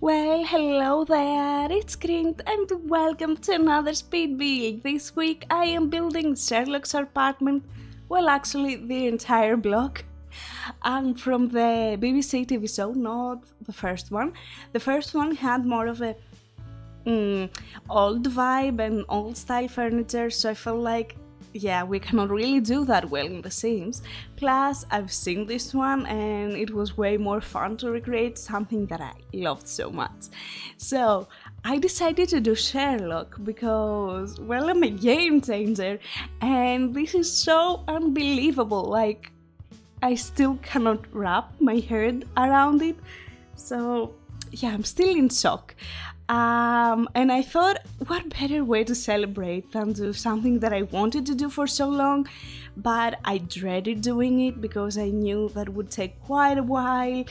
Well, hello there, it's Kriint and welcome to another speed build. This week I am building Sherlock's apartment, well actually the entire block. And from the BBC TV show, not the first one. The first one had more of a old vibe and old style furniture, so I felt like yeah, we cannot really do that well in The Sims. Plus, I've seen this one and it was way more fun to recreate something that I loved so much. So, I decided to do Sherlock because, well, I'm a game changer and this is so unbelievable. Like, I still cannot wrap my head around it. So, yeah, I'm still in shock. And I thought, what better way to celebrate than do something that I wanted to do for so long, but I dreaded doing it because I knew that would take quite a while.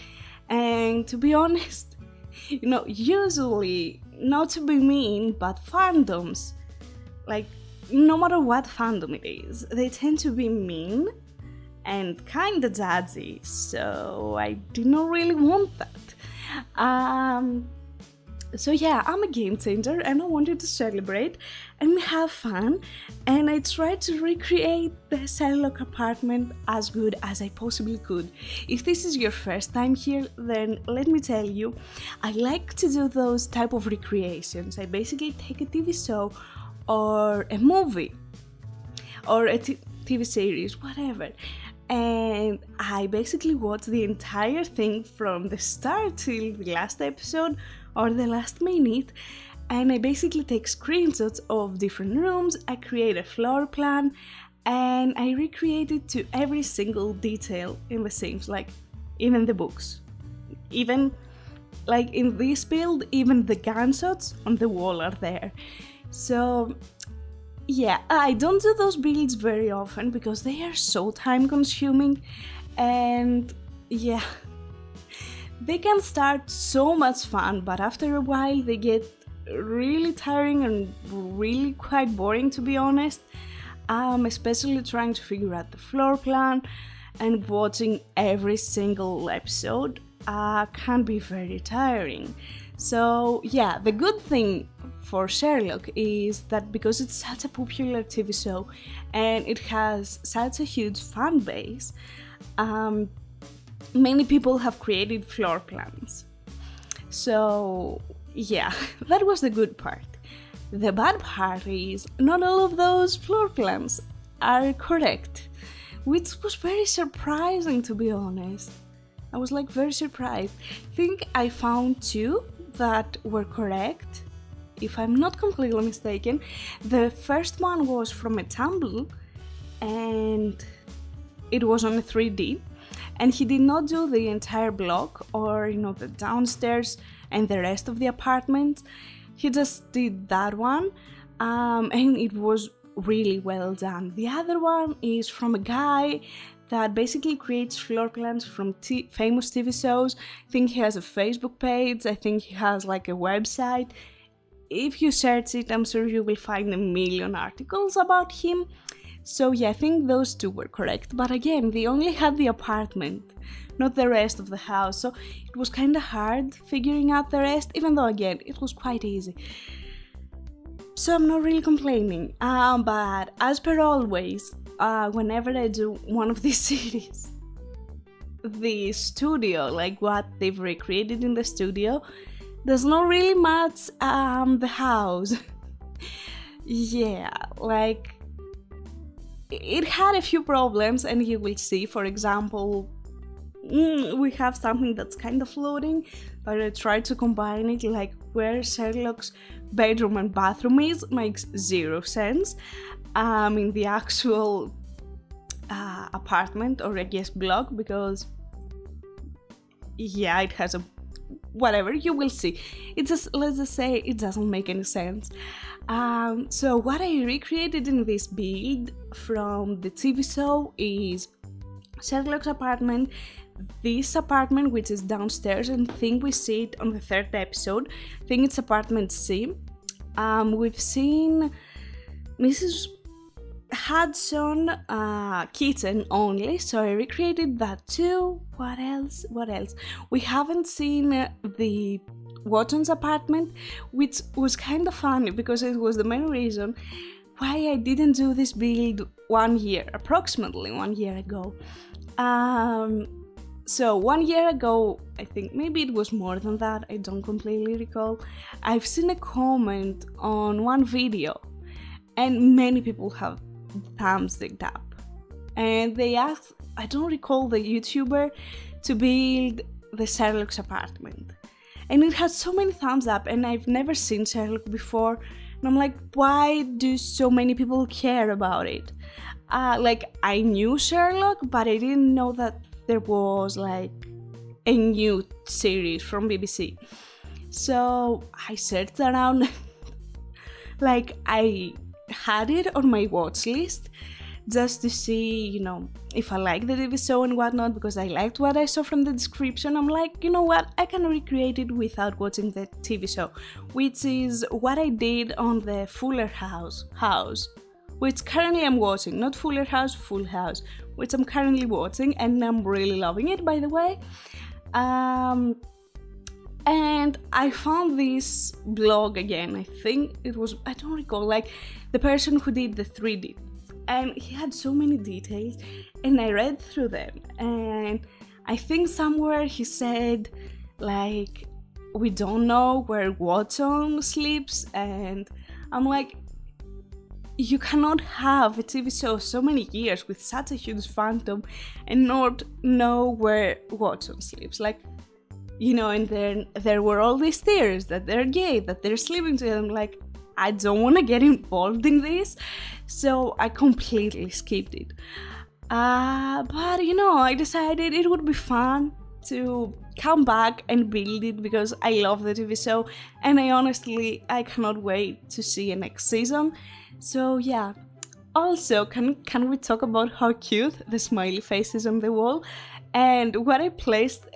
And to be honest, usually, not to be mean, but fandoms, like, no matter what fandom it is, they tend to be mean and kinda judgy, so I didn't really want that. So yeah, I'm a game changer and I wanted to celebrate and have fun, and I tried to recreate the Sherlock apartment as good as I possibly could. If this is your first time here, then let me tell you, I like to do those type of recreations. I basically take a TV show or a movie or a TV series, whatever, and I basically watch the entire thing from the start till the last episode or the last minute, and I basically take screenshots of different rooms, I create a floor plan, and I recreate it to every single detail in The Sims, like even the books. Even like in this build, even the gunshots on the wall are there. So yeah, I don't do those builds very often because they are so time consuming, and yeah, they can start so much fun, but after a while they get really tiring and really quite boring, to be honest. Especially trying to figure out the floor plan and watching every single episode can be very tiring. So yeah, the good thing for Sherlock is that because it's such a popular TV show and it has such a huge fan base, many people have created floor plans. So yeah, that was the good part. The bad part is not all of those floor plans are correct, which was very surprising, to be honest. I was like very surprised. I think I found two that were correct, if I'm not completely mistaken. The first one was from a tumble and it was on a 3D. And he did not do the entire block or, the downstairs and the rest of the apartment. He just did that one, and it was really well done. The other one is from a guy that basically creates floor plans from famous TV shows. I think he has a Facebook page, I think he has like a website. If you search it, I'm sure you will find a million articles about him. So yeah, I think those two were correct, but again, they only had the apartment, not the rest of the house, so it was kinda hard figuring out the rest, even though again, it was quite easy. So I'm not really complaining, but as per always, whenever I do one of these series, the studio, like what they've recreated in the studio, does not really match the house. Yeah, like, it had a few problems, and you will see, for example, we have something that's kind of floating, but I tried to combine it, like where Sherlock's bedroom and bathroom is makes zero sense in the actual apartment, or I guess block, because yeah, it has a whatever, you will see. It just, let's just say, it doesn't make any sense. So what I recreated in this build from the TV show is Sherlock's apartment, this apartment which is downstairs, and I think we see it on the third episode. I think it's apartment C. We've seen Mrs. Hudson kitten only, so I recreated that too. What else? We haven't seen the Watson's apartment, which was kind of funny because it was the main reason why I didn't do this build approximately 1 year ago. So 1 year ago, I think maybe it was more than that, I don't completely recall, I've seen a comment on one video and many people have thumbs it up. And they asked, I don't recall the YouTuber, to build the Sherlock's apartment. And it had so many thumbs up and I've never seen Sherlock before. And I'm like, why do so many people care about it? Like, I knew Sherlock, but I didn't know that there was like a new series from BBC. So I searched around, like I had it on my watch list just to see, you know, if I like the TV show and whatnot, because I liked what I saw from the description. I'm like, you know what, I can recreate it without watching the TV show, which is what I did on the Fuller House, which currently I'm watching, not Fuller House, Full House, which I'm currently watching and I'm really loving it, by the way. And I found this blog again, I think it was, I don't recall, like the person who did the 3D. And he had so many details and I read through them. And I think somewhere he said, like, we don't know where Watson sleeps. And I'm like, you cannot have a TV show so many years with such a huge phantom and not know where Watson sleeps. Like, you know, and then there were all these theories that they're gay, that they're sleeping together. I'm like, I don't want to get involved in this, so I completely skipped it. But, you know, I decided it would be fun to come back and build it because I love the TV show and I cannot wait to see a next season. So yeah. Also, can we talk about how cute the smiley face is on the wall? And what I placed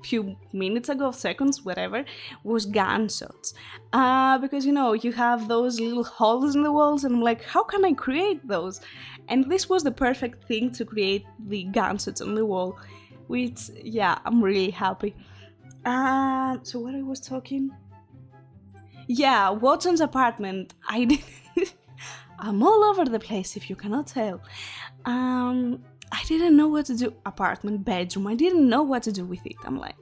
few minutes ago, seconds, whatever, was gunshots. Because, you know, you have those little holes in the walls and I'm like, how can I create those? And this was the perfect thing to create the gunshots on the wall, which, yeah, I'm really happy. So what I was talking? Yeah, Watson's apartment. I'm all over the place if you cannot tell. I didn't know what to do. Apartment, bedroom, I didn't know what to do with it. I'm like,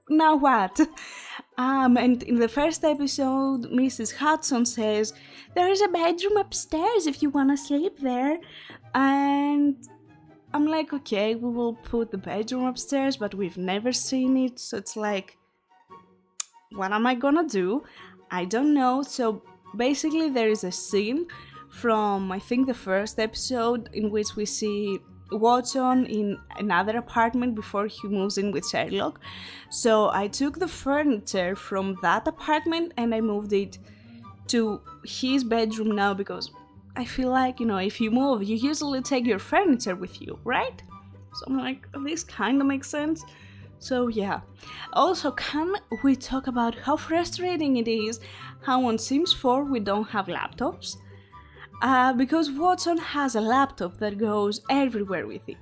now what? And in the first episode, Mrs. Hudson says, there is a bedroom upstairs if you want to sleep there. And I'm like, okay, we will put the bedroom upstairs, but we've never seen it. So it's like, what am I gonna do? I don't know. So basically there is a scene from, I think, the first episode in which we see Watson in another apartment before he moves in with Sherlock. So I took the furniture from that apartment and I moved it to his bedroom now because I feel like, you know, if you move, you usually take your furniture with you, right? So I'm like, this kind of makes sense. So yeah. Also, can we talk about how frustrating it is how on Sims 4 we don't have laptops? Because Watson has a laptop that goes everywhere with it.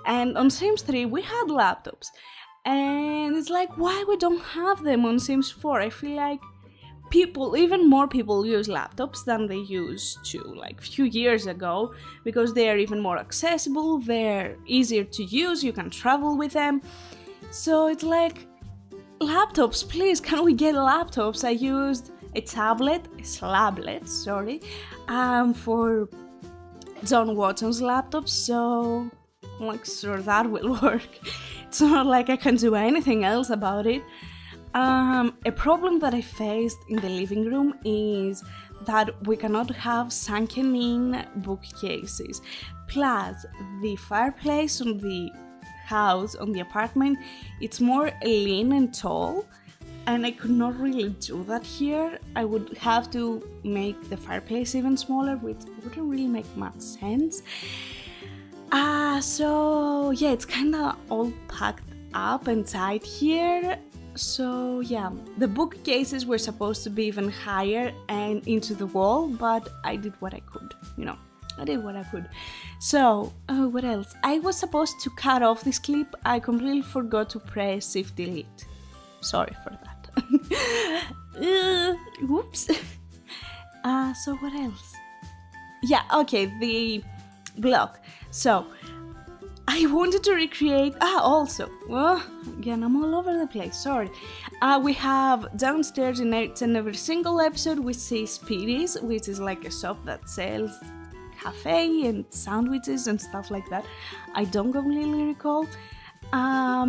And on Sims 3 we had laptops. And it's like, why we don't have them on Sims 4? I feel like even more people use laptops than they used to, like a few years ago, because they are even more accessible, they're easier to use, you can travel with them. So it's like, laptops, please, can we get laptops? I used a slablet, for John Watson's laptop, so I'm like, sure, that will work. It's not like I can do anything else about it. A problem that I faced in the living room is that we cannot have sunken in bookcases. Plus, the fireplace on the house, on the apartment, it's more lean and tall, and I could not really do that here. I would have to make the fireplace even smaller, which wouldn't really make much sense. So yeah, it's kinda all packed up and tight here, So yeah, the bookcases were supposed to be even higher and into the wall, but I did what I could, I did what I could. So, what else? I was supposed to cut off this clip. I completely forgot to press Shift Delete. Sorry for that. Whoops. So what else? Yeah, okay, the block. So, I wanted to recreate. Also, again, I'm all over the place. Sorry. We have downstairs in each and every single episode, we see Speedy's, which is like a shop that sells cafe and sandwiches and stuff like that. I don't completely recall.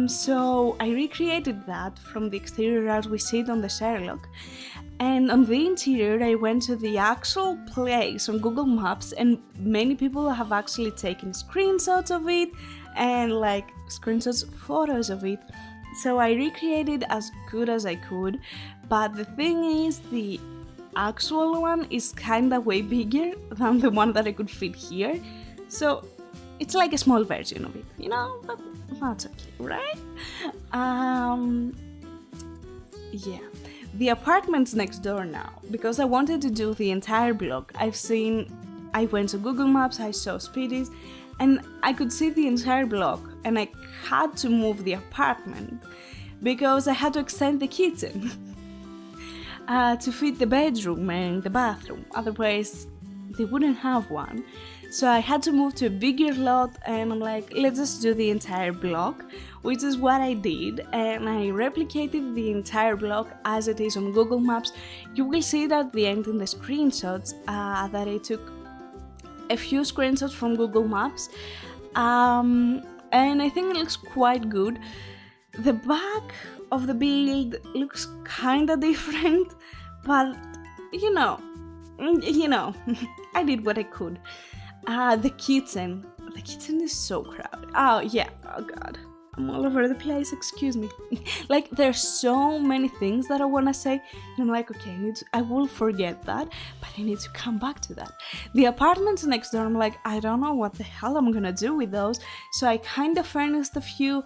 So I recreated that from the exterior as we see it on the Sherlock. And on the interior, I went to the actual place on Google Maps, and many people have actually taken screenshots of it and photos of it. So I recreated as good as I could, but the thing is, the actual one is kinda way bigger than the one that I could fit here. So it's like a small version of it, but that's okay, right? Yeah. The apartment's next door now, because I wanted to do the entire block. I went to Google Maps, I saw Speedy's, and I could see the entire block, and I had to move the apartment because I had to extend the kitchen to fit the bedroom and the bathroom. Otherwise, they wouldn't have one. So I had to move to a bigger lot, and I'm like, let's just do the entire block, which is what I did, and I replicated the entire block as it is on Google Maps. You will see it at the end in the screenshots that I took a few screenshots from Google Maps, and I think it looks quite good. The back of the build looks kinda different, but I did what I could. The kitchen is so crowded. Oh god, I'm all over the place, excuse me. Like, there's so many things that I want to say, and I'm like, okay, I will forget that, but I need to come back to that. The apartments next door, I'm like, I don't know what the hell I'm gonna do with those, so I kind of furnished a few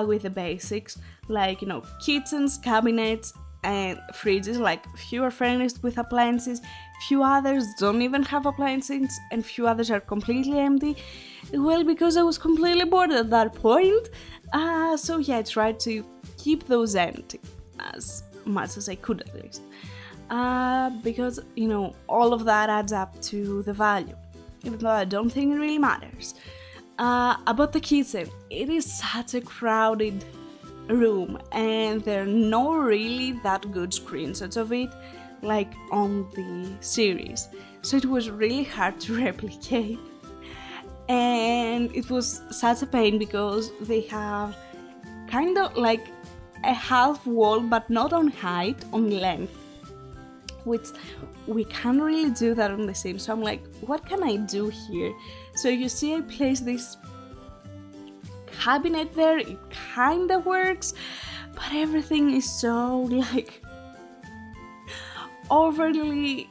with the basics, like, kitchens, cabinets, and fridges. Like, few are furnished with appliances, few others don't even have appliances, and few others are completely empty. Well, because I was completely bored at that point. So yeah, I tried to keep those empty as much as I could, at least. Because, all of that adds up to the value, even though I don't think it really matters. About the kitchen, it is such a crowded room, and there are no really that good screenshots of it, like on the series. So it was really hard to replicate. And it was such a pain because they have kind of like a half wall, but not on height, on length, which we can't really do that on the Sims. So I'm like, what can I do here? So you see, I placed this cabinet there. It kind of works, but everything is so overly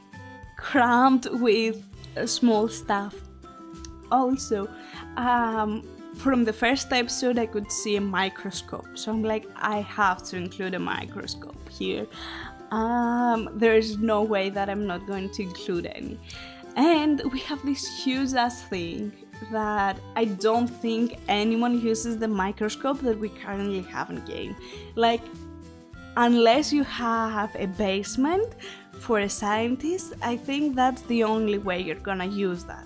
crammed with small stuff. Also, from the first episode, I could see a microscope, so I'm like, I have to include a microscope here. There's no way that I'm not going to include any. And we have this huge ass thing that I don't think anyone uses the microscope that we currently have in game. Like, unless you have a basement for a scientist, I think that's the only way you're gonna use that.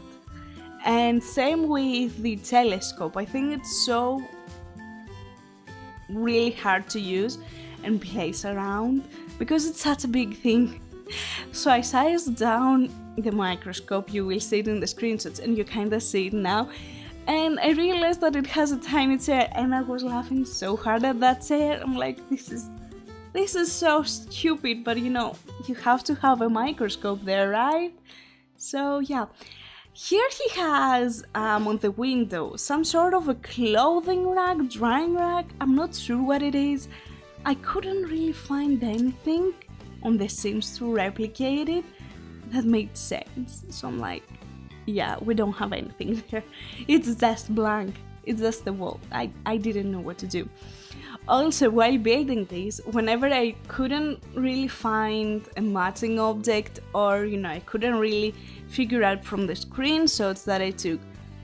And same with the telescope. I think it's so really hard to use and place around because it's such a big thing. So I sized down the microscope. You will see it in the screenshots, and you kind of see it now. And I realized that it has a tiny chair, and I was laughing so hard at that chair. I'm like, this is so stupid, but you have to have a microscope there, right? So yeah. Here he has, on the window, some sort of a clothing rack, drying rack. I'm not sure what it is. I couldn't really find anything on The Sims to replicate it that made sense. So I'm like, yeah, we don't have anything there. It's just blank. It's just the wall. I didn't know what to do. Also, while building this, whenever I couldn't really find a matching object, or I couldn't really figure out from the screenshots that I took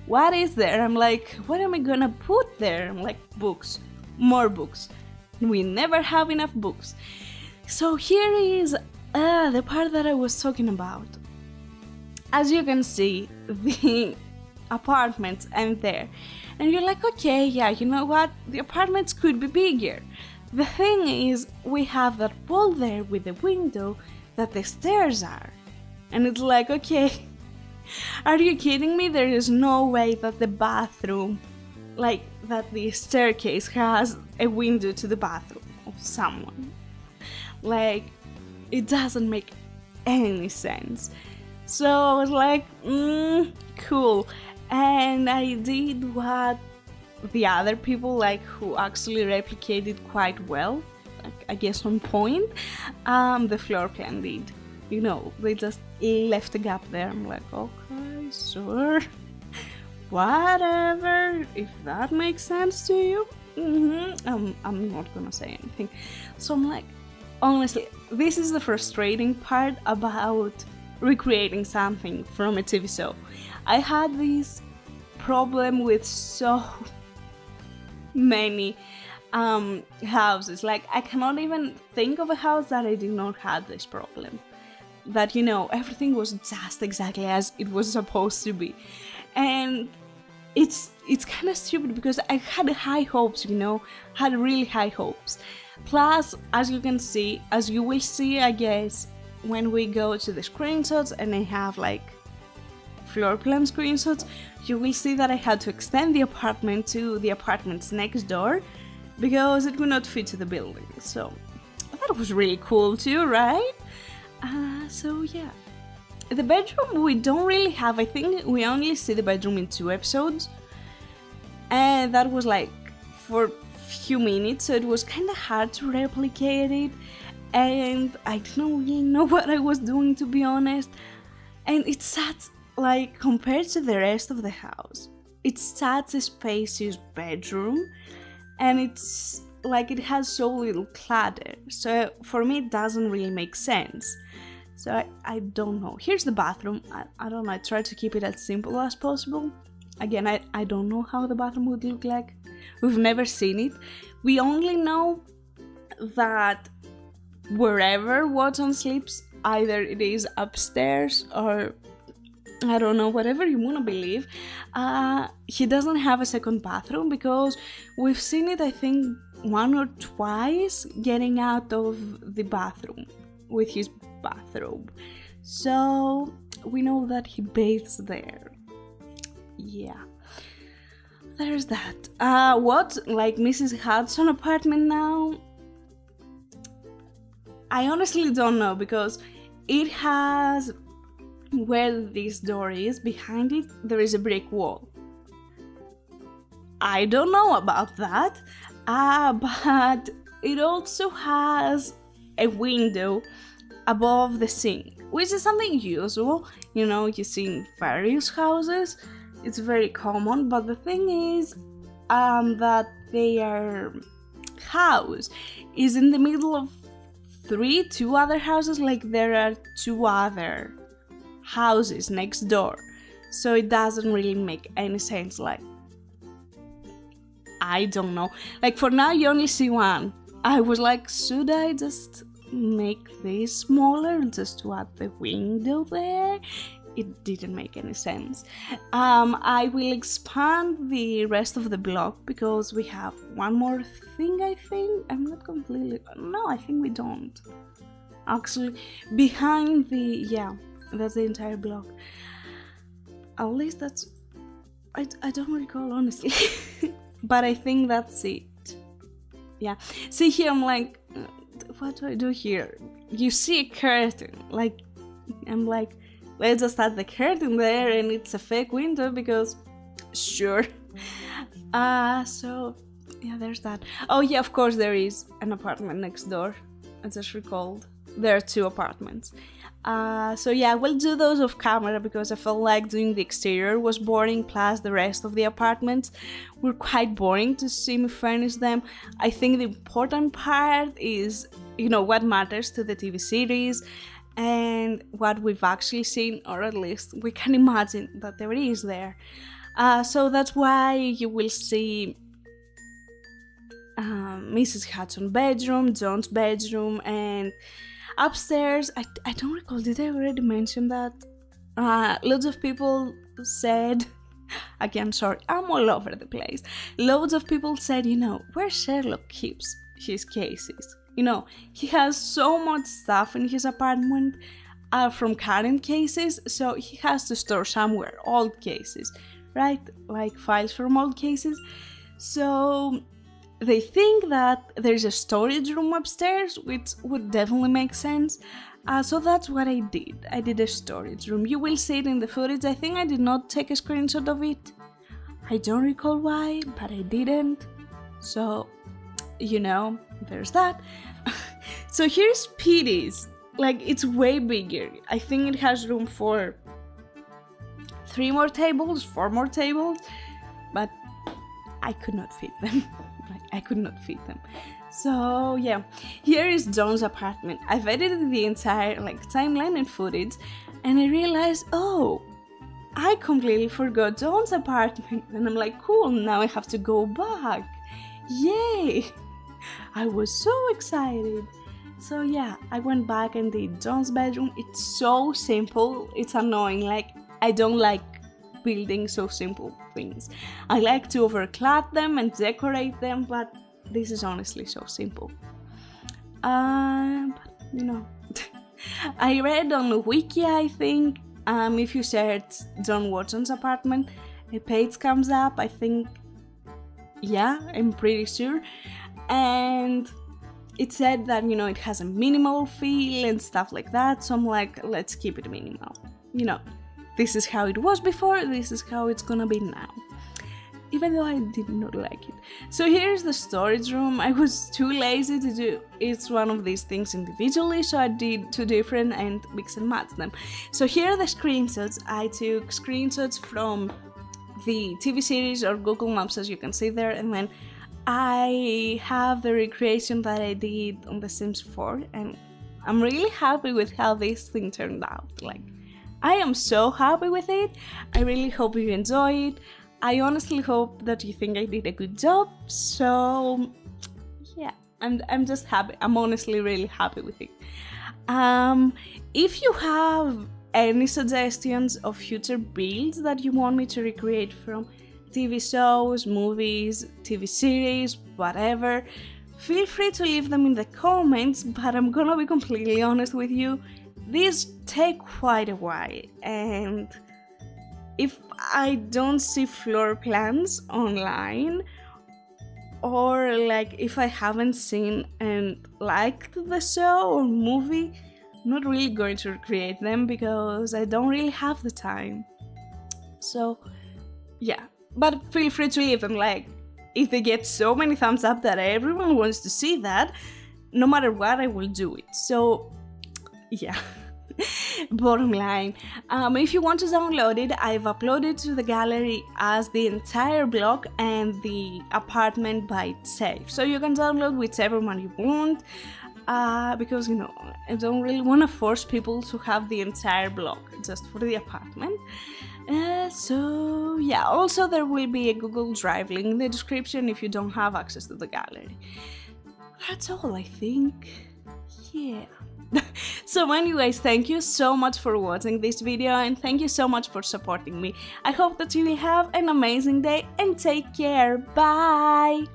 what is there, I'm like, what am I gonna put there? I'm like, books, more books. We never have enough books. So here is the part that I was talking about. As you can see, the apartments and there, and you're like, okay, yeah, you know what, the apartments could be bigger. The thing is, we have that wall there with the window that the stairs are, and it's like, okay, are you kidding me? There is no way that the bathroom, like that the staircase has a window to the bathroom of someone. Like, it doesn't make any sense. So I was like, cool. And I did what the other people, like, who actually replicated quite well, like, I guess on point, the floor plan did. They just left a gap there. I'm like, okay, sure, whatever, if that makes sense to you. I'm not gonna say anything. So I'm like, honestly, this is the frustrating part about recreating something from a TV show. I had this problem with so many houses. Like, I cannot even think of a house that I did not have this problem. That, everything was just exactly as it was supposed to be. And it's kind of stupid because I had high hopes, had really high hopes. Plus, as you will see, I guess, when we go to the screenshots and I have like floor plan screenshots, you will see that I had to extend the apartment to the apartments next door because it would not fit to the building. So that was really cool too, right? So yeah, the bedroom we don't really have. I think we only see the bedroom in 2 episodes, and that was like for a few minutes, so it was kind of hard to replicate it, and I didn't really know what I was doing, to be honest. And it's such, like, compared to the rest of the house, it's such a spacious bedroom, and it's like it has so little clutter, so for me it doesn't really make sense. So I don't know. Here's the bathroom. I don't know, I try to keep it as simple as possible. Again, I don't know how the bathroom would look like. We've never seen it. We only know that wherever Watson sleeps, either it is upstairs or, I don't know, whatever you want to believe, he doesn't have a second bathroom because we've seen it, I think, 1 or twice getting out of the bathroom with his bathrobe. So we know that he bathes there. Yeah, there's that. What, like Mrs. Hudson apartment now? I honestly don't know because it has, where this door is, behind it, there is a brick wall. I don't know about that, but it also has a window above the sink, which is something usual, you see in various houses. It's very common, but the thing is that their house is in the middle of 2 other houses, like there are 2 other houses next door, so it doesn't really make any sense. Like, I don't know, like for now you only see one. I was like, should I just make this smaller just to add the window there? It didn't make any sense. I will expand the rest of the block because we have one more thing, I think. I'm not completely, no, I think we don't. Actually, behind the, yeah, that's the entire block. At least that's, I don't recall, honestly. But I think that's it. Yeah, see here, I'm like, what do I do here? You see a curtain, like, I'm like, let's just add the curtain there and it's a fake window because, sure. So, yeah, there's that. Oh yeah, of course there is an apartment next door. I just recalled. There are 2 apartments. So yeah, we'll do those off camera because I felt like doing the exterior was boring, plus the rest of the apartments were quite boring to see me furnish them. I think the important part is, you know, what matters to the TV series and what we've actually seen, or at least we can imagine that there is there. So that's why you will see Mrs. Hudson's bedroom, John's bedroom, and upstairs, I don't recall, did I already mention that? Loads of people said, again, sorry, I'm all over the place. Loads of people said, you know, where Sherlock keeps his cases. You know, he has so much stuff in his apartment from current cases, so he has to store somewhere old cases, right? Like files from old cases. So they think that there's a storage room upstairs, which would definitely make sense. So that's what I did. I did a storage room. You will see it in the footage. I think I did not take a screenshot of it. I don't recall why, but I didn't. So, you know, there's that. So here's Speedy's. Like, it's way bigger. I think it has room for 3 more tables, 4 more tables, but I could not fit them. I could not fit them. So yeah, here is John's apartment. I've edited the entire timeline and footage, and I realized, oh, I completely forgot John's apartment. And I'm like, cool, now I have to go back. Yay! I was so excited. So yeah, I went back and did John's bedroom. It's so simple, it's annoying. Like, I don't like building so simple things. I like to overclad them and decorate them, but this is honestly so simple. But you know, I read on the wiki, I think, if you search John Watson's apartment, a page comes up, I think, yeah, I'm pretty sure, and it said that, you know, it has a minimal feel and stuff like that, so I'm like, let's keep it minimal. You know, this is how it was before, this is how it's gonna be now. Even though I did not like it. So here's the storage room. I was too lazy to do each one of these things individually, so I did 2 different and mix and match them. So here are the screenshots. I took screenshots from the TV series or Google Maps, as you can see there, and then I have the recreation that I did on The Sims 4, and I'm really happy with how this thing turned out. Like, I am so happy with it. I really hope you enjoy it. I honestly hope that you think I did a good job. So yeah, I'm just happy. I'm honestly really happy with it. If you have any suggestions of future builds that you want me to recreate from TV shows, movies, TV series, whatever, feel free to leave them in the comments, but I'm gonna be completely honest with you, these take quite a while, and if I don't see floor plans online, or like if I haven't seen and liked the show or movie, I'm not really going to recreate them because I don't really have the time. So yeah, but feel free to leave them. Like, if they get so many thumbs up that everyone wants to see that, no matter what, I will do it. So yeah. Bottom line, if you want to download it, I've uploaded to the gallery as the entire block and the apartment by itself, so you can download whichever one you want, because, you know, I don't really want to force people to have the entire block just for the apartment. So yeah, also there will be a Google Drive link in the description if you don't have access to the gallery. That's all, I think. Yeah. So anyways, thank you so much for watching this video, and thank you so much for supporting me. I hope that you will have an amazing day and take care. Bye!